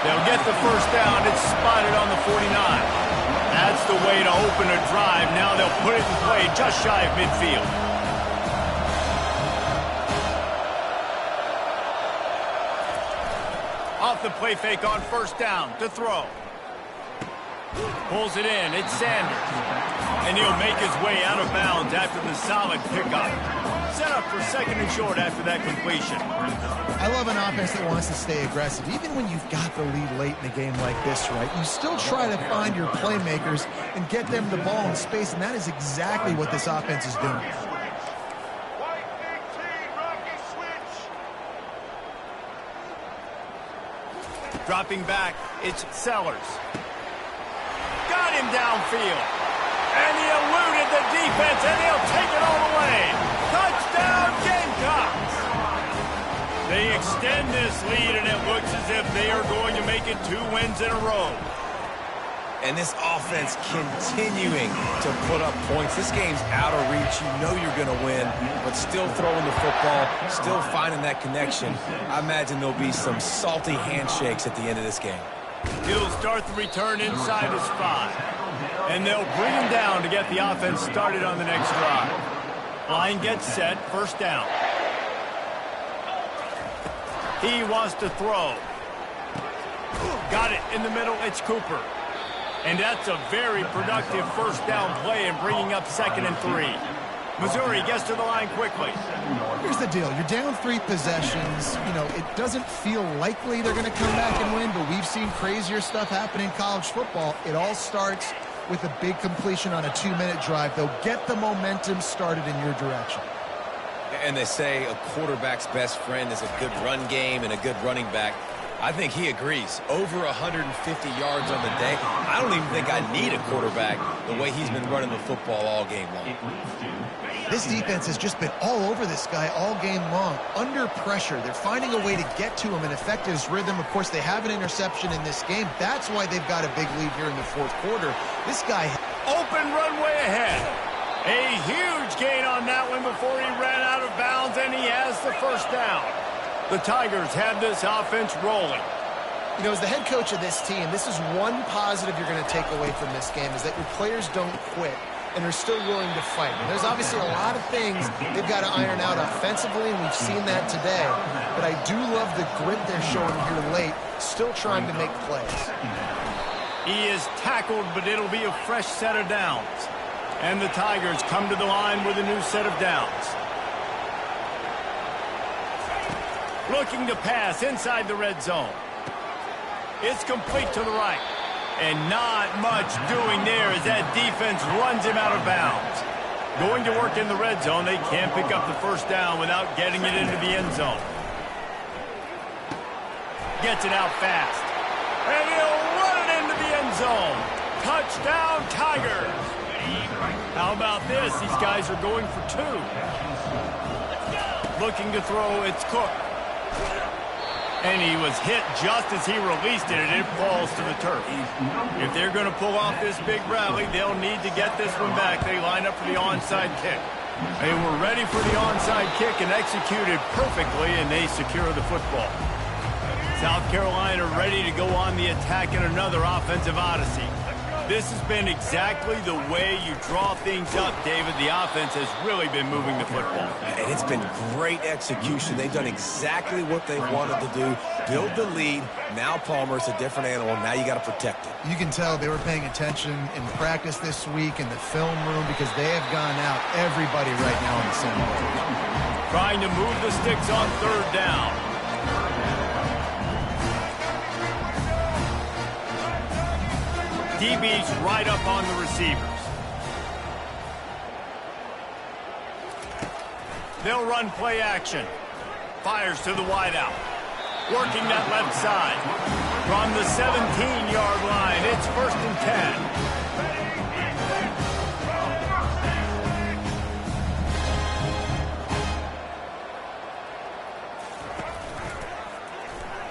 They'll get the first down. It's spotted on the 49. That's the way to open a drive. Now they'll put it in play just shy of midfield. Off the play fake on first down to throw. Pulls it in. It's Sanders. And he'll make his way out of bounds after the solid pickup. Set up for second and short after that completion. I love an offense that wants to stay aggressive. Even when you've got the lead late in a game like this, right, you still try to find your playmakers and get them the ball in space, and that is exactly what this offense is doing. Dropping back, it's Sellers. Got him downfield. And he eluded the defense, and he'll take it all the way. Touchdown, Gamecocks! They extend this lead, and it looks as if they are going to make it 2 wins in a row. And this offense continuing to put up points. This game's out of reach. You know you're going to win, but still throwing the football, still finding that connection. I imagine there'll be some salty handshakes at the end of this game. He'll start the return inside his 5. And they'll bring him down to get the offense started on the next drive. Line gets set, first down. He wants to throw. Got it in the middle, it's Cooper. And that's a very productive first down play and bringing up second and 3. Missouri gets to the line quickly. Here's the deal. You're down 3 possessions. You know, it doesn't feel likely they're going to come back and win, but we've seen crazier stuff happen in college football. It all starts with a big completion on a 2-minute drive. They'll get the momentum started in your direction. And they say a quarterback's best friend is a good run game and a good running back. I think he agrees. Over 150 yards on the day. I don't even think I need a quarterback the way he's been running the football all game long. This defense has just been all over this guy all game long. Under pressure. They're finding a way to get to him and affect his rhythm. Of course, they have an interception in this game. That's why they've got a big lead here in the fourth quarter. This guy... Open runway ahead. A huge gain on that one before he ran out of bounds, and he has the first down. The Tigers have this offense rolling. You know, as the head coach of this team, this is one positive you're going to take away from this game, is that your players don't quit and are still willing to fight. And there's obviously a lot of things they've got to iron out offensively, and we've seen that today. But I do love the grit they're showing here late, still trying to make plays. He is tackled, but it'll be a fresh set of downs. And the Tigers come to the line with a new set of downs. Looking to pass inside the red zone. It's complete to the right. And not much doing there as that defense runs him out of bounds. Going to work in the red zone. They can't pick up the first down without getting it into the end zone. Gets it out fast. And he'll run it into the end zone. Touchdown, Tigers. How about this? These guys are going for 2. Looking to throw, it's Cook. And he was hit just as he released it, and it falls to the turf. If they're going to pull off this big rally, they'll need to get this one back. They line up for the onside kick. They were ready for the onside kick and executed perfectly, and they secure the football. South Carolina ready to go on the attack in another offensive odyssey. This has been exactly the way you draw things up, David. The offense has really been moving the football. And it's been great execution. They've done exactly what they wanted to do. Build the lead. Now Palmer's a different animal. Now you got to protect it. You can tell they were paying attention in practice this week in the film room because they have gone out everybody right now on the same page. Trying to move the sticks on third down. DB's right up on the receivers. They'll run play action. Fires to the wideout. Working that left side. From the 17-yard line, it's 1st and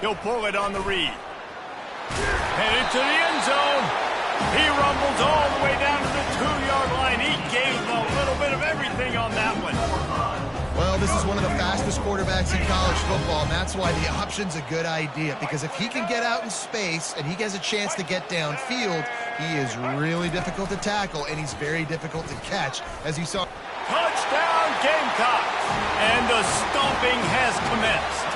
10. He'll pull it on the read. Headed to the end zone. He rumbles all the way down to the 2-yard line. He gave them a little bit of everything on that one. Well, this is one of the fastest quarterbacks in college football, and that's why the option's a good idea. Because if he can get out in space and he has a chance to get downfield, he is really difficult to tackle, and he's very difficult to catch, as you saw. Touchdown, Gamecocks! And the stomping has commenced.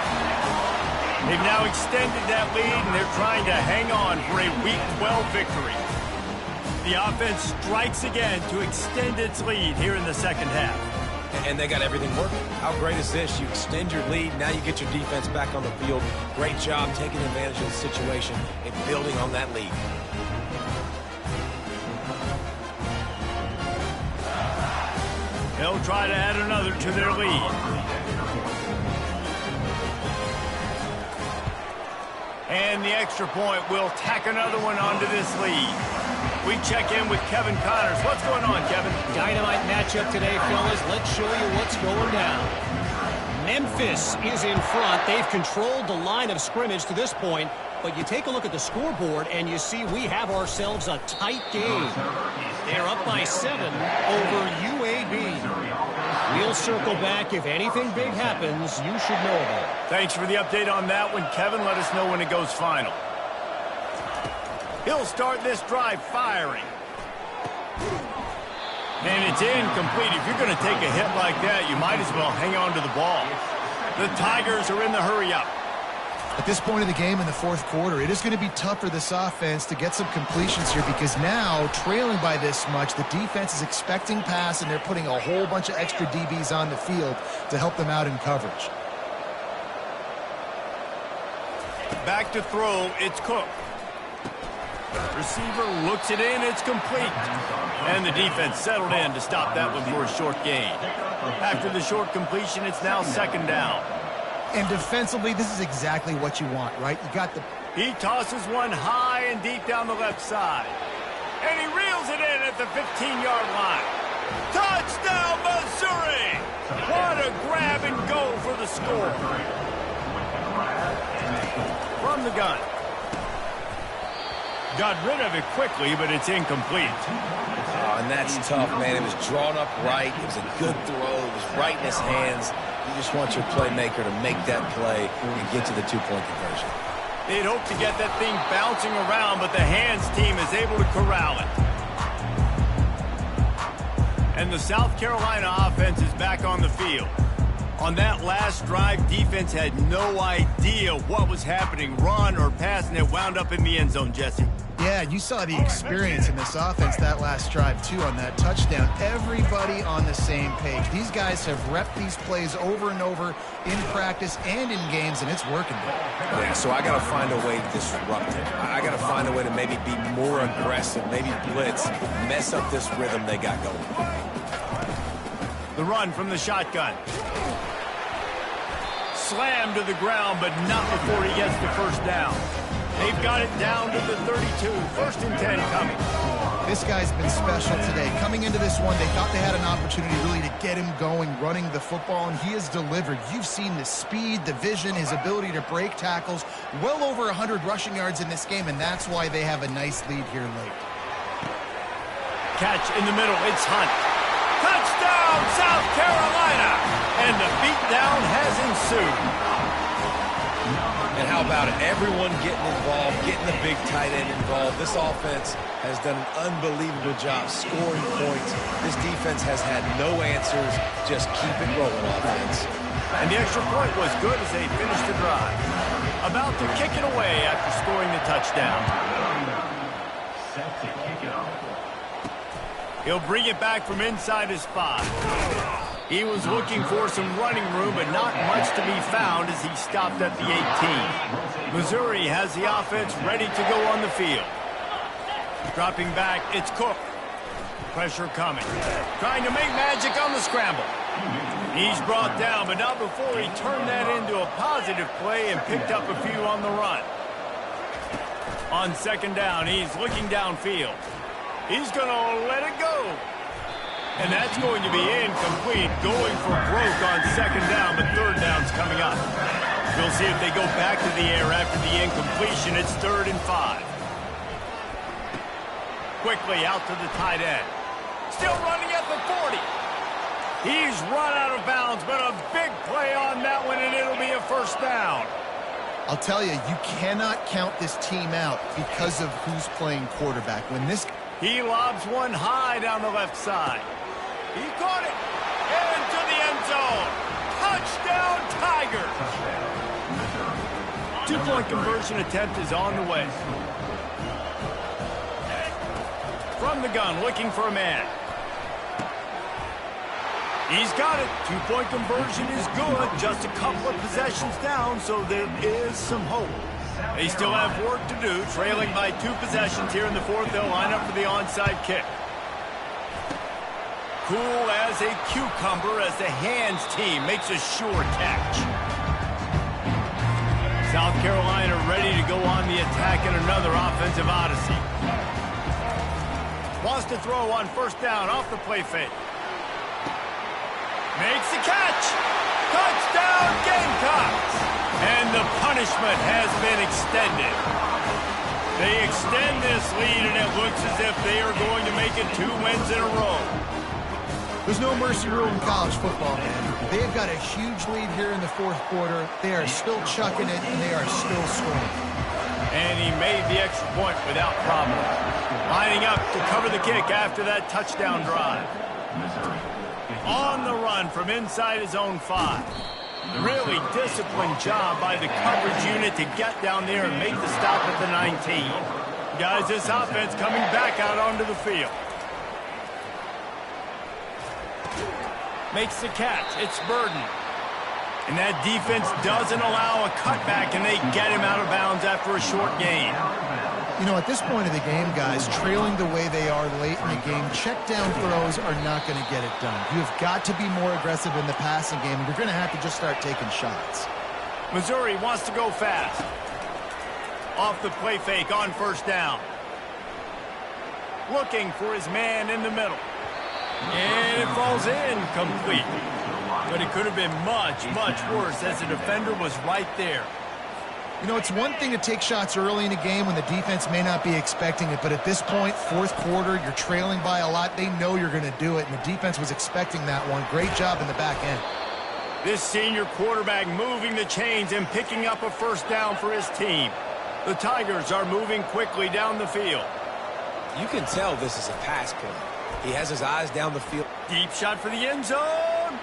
They've now extended that lead, and they're trying to hang on for a Week 12 victory. The offense strikes again to extend its lead here in the second half. And they got everything working. How great is this? You extend your lead. Now you get your defense back on the field. Great job taking advantage of the situation and building on that lead. They'll try to add another to their lead. And the extra point will tack another one onto this lead. We check in with Kevin Connors. What's going on, Kevin? Dynamite matchup today, fellas. Let's show you what's going down. Memphis is in front. They've controlled the line of scrimmage to this point, but you take a look at the scoreboard and you see we have ourselves a tight game. They're up by 7 over UAB. We'll circle back. If anything big happens, you should know about it. Thanks for the update on that one, Kevin. Let us know when it goes final. He'll start this drive firing. And it's incomplete. If you're going to take a hit like that, you might as well hang on to the ball. The Tigers are in the hurry-up. At this point of the game in the fourth quarter, it is going to be tough for this offense to get some completions here because now, trailing by this much, the defense is expecting pass and they're putting a whole bunch of extra DBs on the field to help them out in coverage. Back to throw, it's Cook. Receiver looks it in, it's complete. And the defense settled in to stop that one for a short gain. After the short completion, it's now 2nd down. And defensively, this is exactly what you want, right? You got the... He tosses one high and deep down the left side. And he reels it in at the 15-yard line. Touchdown, Missouri! What a grab and go for the score. From the gun. Got rid of it quickly, but it's incomplete. And that's tough, man. It was drawn up right. It was a good throw. It was right in his hands. You just want your playmaker to make that play and get to the 2-point conversion. They'd hope to get that thing bouncing around, but the hands team is able to corral it. And the South Carolina offense is back on the field. On that last drive, defense had no idea what was happening, run or pass, and it wound up in the end zone, Jesse. Yeah, you saw the experience in this offense that last drive, too, on that touchdown. Everybody on the same page. These guys have repped these plays over and over in practice and in games, and it's working. Yeah, so I got to find a way to disrupt it. I got to find a way to maybe be more aggressive, maybe blitz, mess up this rhythm they got going. The run from the shotgun. Slammed to the ground, but not before he gets the first down. They've got it down to the 32. 1st and 10 coming. This guy's been special today. Coming into this one, they thought they had an opportunity really to get him going, running the football, and he has delivered. You've seen the speed, the vision, his ability to break tackles. Well over 100 rushing yards in this game, and that's why they have a nice lead here late. Catch in the middle. It's Hunt. Touchdown, South Carolina! And the beatdown has ensued. And how about it? Everyone getting involved, getting the big tight end involved. This offense has done an unbelievable job scoring points. This defense has had no answers. Just keep it rolling, offense. And the extra point was good as they finished the drive. About to kick it away after scoring the touchdown. Set to kick it off. He'll bring it back from inside his 5. He was looking for some running room, but not much to be found as he stopped at the 18. Missouri has the offense ready to go on the field. Dropping back, it's Cook. Pressure coming. Trying to make magic on the scramble. He's brought down, but not before he turned that into a positive play and picked up a few on the run. On second down, he's looking downfield. He's going to let it go. And that's going to be incomplete, going for broke on second down, but third down's coming up. We'll see if they go back to the air after the incompletion. It's 3rd and 5. Quickly out to the tight end. Still running at the 40. He's run out of bounds, but a big play on that one, and it'll be a first down. I'll tell you, you cannot count this team out because of who's playing quarterback. When this... He lobs one high down the left side. He caught it. Into the end zone. Touchdown, Tigers. 2-point conversion attempt is on the way. From the gun, looking for a man. He's got it. 2-point conversion is good. Just a couple of possessions down, so there is some hope. They still have work to do, trailing by 2 possessions here in the 4th. They'll line up for the onside kick. Cool as a cucumber as the hands team makes a sure catch. South Carolina ready to go on the attack in another offensive odyssey. Wants to throw on first down off the play fake. Makes the catch. Touchdown, Gamecocks. And the punishment has been extended. They extend this lead, and it looks as if they are going to make it 2 wins in a row. There's no mercy rule in college football, man. They've got a huge lead here in the 4th quarter. They are still chucking it, and they are still scoring. And he made the extra point without problem. Lining up to cover the kick after that touchdown drive. On the run from inside his own 5. Really disciplined job by the coverage unit to get down there and make the stop at the 19. Guys, this offense coming back out onto the field. Makes the catch. It's Burden. And that defense doesn't allow a cutback, and they get him out of bounds after a short gain. You know, at this point of the game, guys, trailing the way they are late in the game, check down throws are not going to get it done. You have got to be more aggressive in the passing game, and you're going to have to just start taking shots. Missouri wants to go fast. Off the play fake on first down. Looking for his man in the middle. And it falls in complete. But it could have been much, much worse as the defender was right there. You know, it's one thing to take shots early in a game when the defense may not be expecting it, but at this point, 4th quarter, you're trailing by a lot. They know you're going to do it, and the defense was expecting that one. Great job in the back end. This senior quarterback moving the chains and picking up a first down for his team. The Tigers are moving quickly down the field. You can tell this is a pass play. He has his eyes down the field. Deep shot for the end zone.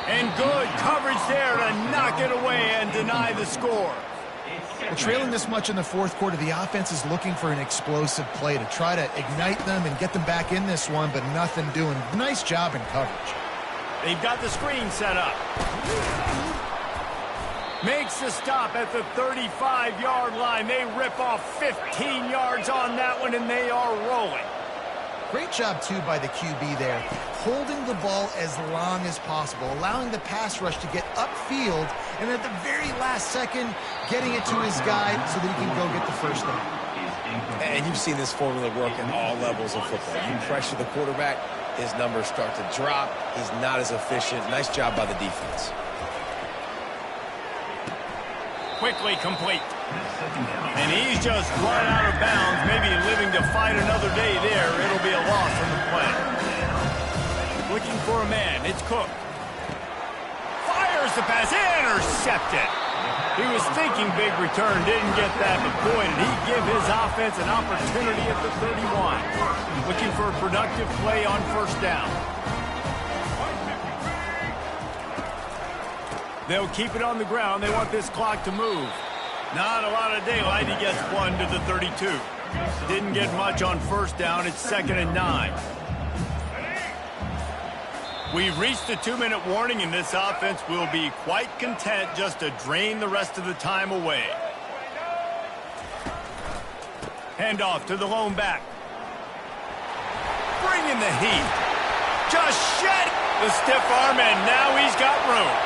And good coverage there to knock it away and deny the score. Well, trailing this much in the 4th quarter, the offense is looking for an explosive play to try to ignite them and get them back in this one, but nothing doing. Nice job in coverage. They've got the screen set up. Makes the stop at the 35-yard line. They rip off 15 yards on that one, and they are rolling. Great job, too, by the QB there. Holding the ball as long as possible, allowing the pass rush to get upfield, and at the very last second, getting it to his guy so that he can go get the first down. And you've seen this formula work in all levels of football. You pressure the quarterback, his numbers start to drop. He's not as efficient. Nice job by the defense. Quickly complete. And he's just run out of bounds, maybe living to fight another day there. It'll be a loss on the play. for a man. It's Cook. Fires the pass. Intercepted. He was thinking big return. Didn't get that, but boy, did he give his offense an opportunity at the 31. Looking for a productive play on first down. They'll keep it on the ground. They want this clock to move. Not a lot of daylight. He gets one to the 32. Didn't get much on first down. It's 2nd and 9. We've reached the 2-minute warning, and this offense will be quite content just to drain the rest of the time away. Handoff to the lone back. Bring in the heat. Just shed the stiff arm, and now he's got room.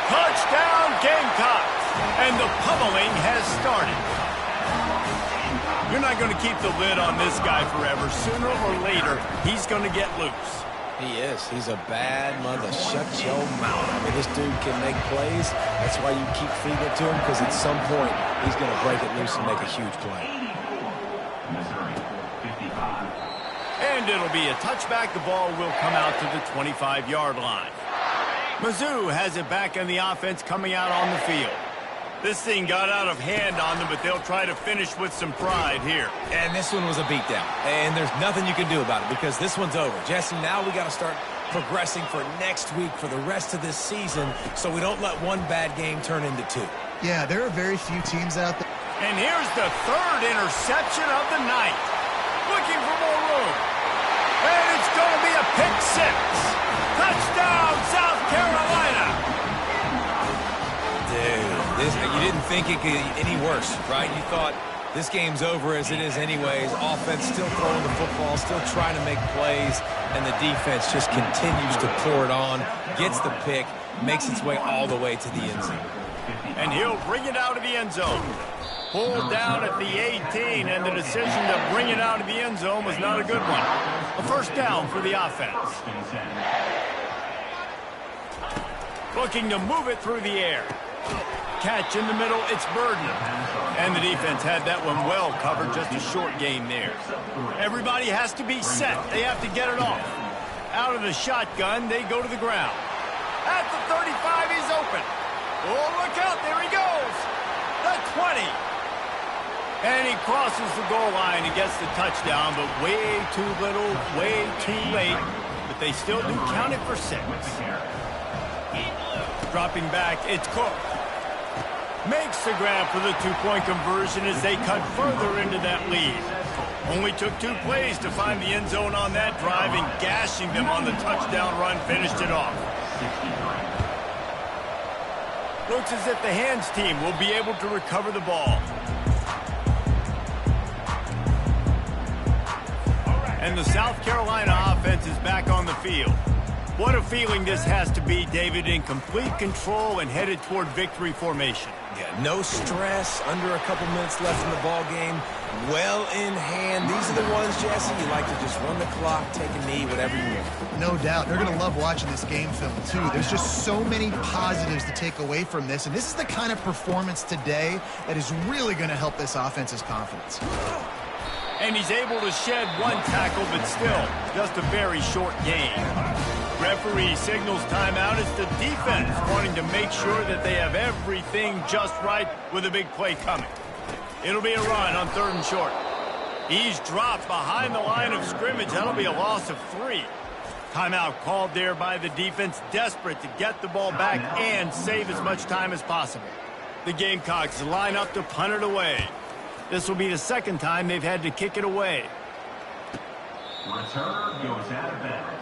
Touchdown, Gamecocks. And the pummeling has started. You're not going to keep the lid on this guy forever. Sooner or later, he's going to get loose. He is. He's a bad mother. Shut your mouth. I mean, this dude can make plays. That's why you keep feeding it to him, because at some point, he's going to break it loose and make a huge play. And it'll be a touchback. The ball will come out to the 25-yard line. Mizzou has it back in the offense coming out on the field. This thing got out of hand on them, but they'll try to finish with some pride here. And this one was a beatdown. And there's nothing you can do about it because this one's over. Jesse, now we got to start progressing for next week, for the rest of this season, so we don't let one bad game turn into two. Yeah, there are very few teams out there. And here's the 3rd interception of the night. Looking for more room. And it's going to be a pick 6. Touchdown, South Carolina. Dude, you didn't think it could get any worse, right? You thought this game's over as it is anyways. Offense still throwing the football, still trying to make plays, and the defense just continues to pour it on, gets the pick, makes its way all the way to the end zone. And he'll bring it out of the end zone. Pulled down at the 18, and the decision to bring it out of the end zone was not a good one. A first down for the offense. Looking to move it through the air. Catch in the middle, it's Burden. And the defense had that one well covered, just a short gain there. Everybody has to be set. They have to get it off. Out of the shotgun, they go to the ground. At the 35, he's open. Oh, look out, there he goes. The 20. And he crosses the goal line and gets the touchdown, but way too little, way too late. But they still do count it for 6. Dropping back, it's Cook. Makes the grab for the 2-point conversion as they cut further into that lead. Only took 2 plays to find the end zone on that drive, and gashing them on the touchdown run finished it off. Looks as if the hands team will be able to recover the ball. And the South Carolina offense is back on the field. What a feeling this has to be, David, in complete control and headed toward victory formation. Yeah, no stress, under a couple minutes left in the ball game, well in hand. These are the ones, Jesse, you like to just run the clock, take a knee, whatever you want. No doubt. They're going to love watching this game film, too. There's just so many positives to take away from this, and this is the kind of performance today that is really going to help this offense's confidence. And he's able to shed 1 tackle, but still, just a very short gain. Referee signals timeout. It's the defense wanting to make sure that they have everything just right with a big play coming. It'll be a run on 3rd and short. He's dropped behind the line of scrimmage. That'll be a loss of 3. Timeout called there by the defense, desperate to get the ball back and save as much time as possible. The Gamecocks line up to punt it away. This will be the 2nd time they've had to kick it away. Return goes out of bounds.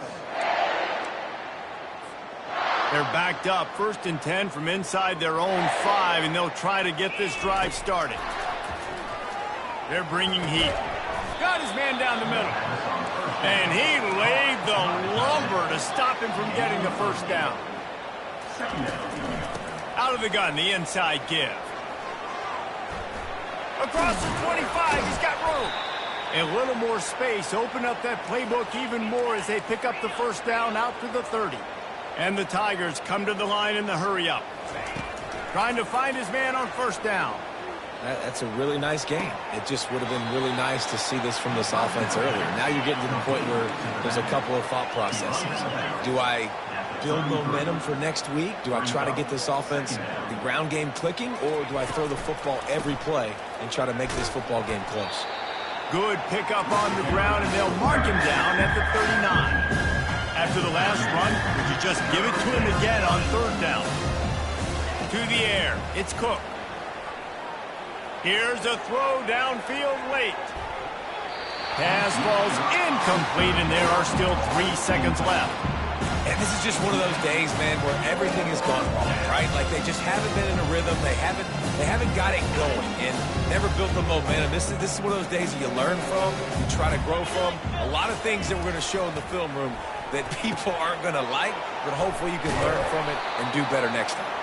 They're backed up, 1st and 10 from inside their own 5, and they'll try to get this drive started. They're bringing heat. Got his man down the middle. And he laid the lumber to stop him from getting the first down. Out of the gun, the inside give. Across the 25, he's got room. A little more space, open up that playbook even more as they pick up the first down out to the 30. And the Tigers come to the line in the hurry-up. Trying to find his man on first down. That's a really nice game. It just would have been really nice to see this from this offense earlier. Now you're getting to the point where there's a couple of thought processes. Do I build momentum for next week? Do I try to get this offense, the ground game clicking, or do I throw the football every play and try to make this football game close? Good pickup on the ground, and they'll mark him down at the 39. After the last run, would you just give it to him again on third down? To the air, it's Cook. Here's a throw downfield late. Pass falls incomplete, and there are still 3 seconds left. And this is just one of those days, man, where everything has gone wrong, right? Like they just haven't been in a rhythm. They haven't got it going and never built the momentum. This is one of those days that you learn from, you try to grow from. A lot of things that we're going to show in the film room that people aren't going to like, but hopefully you can learn from it and do better next time.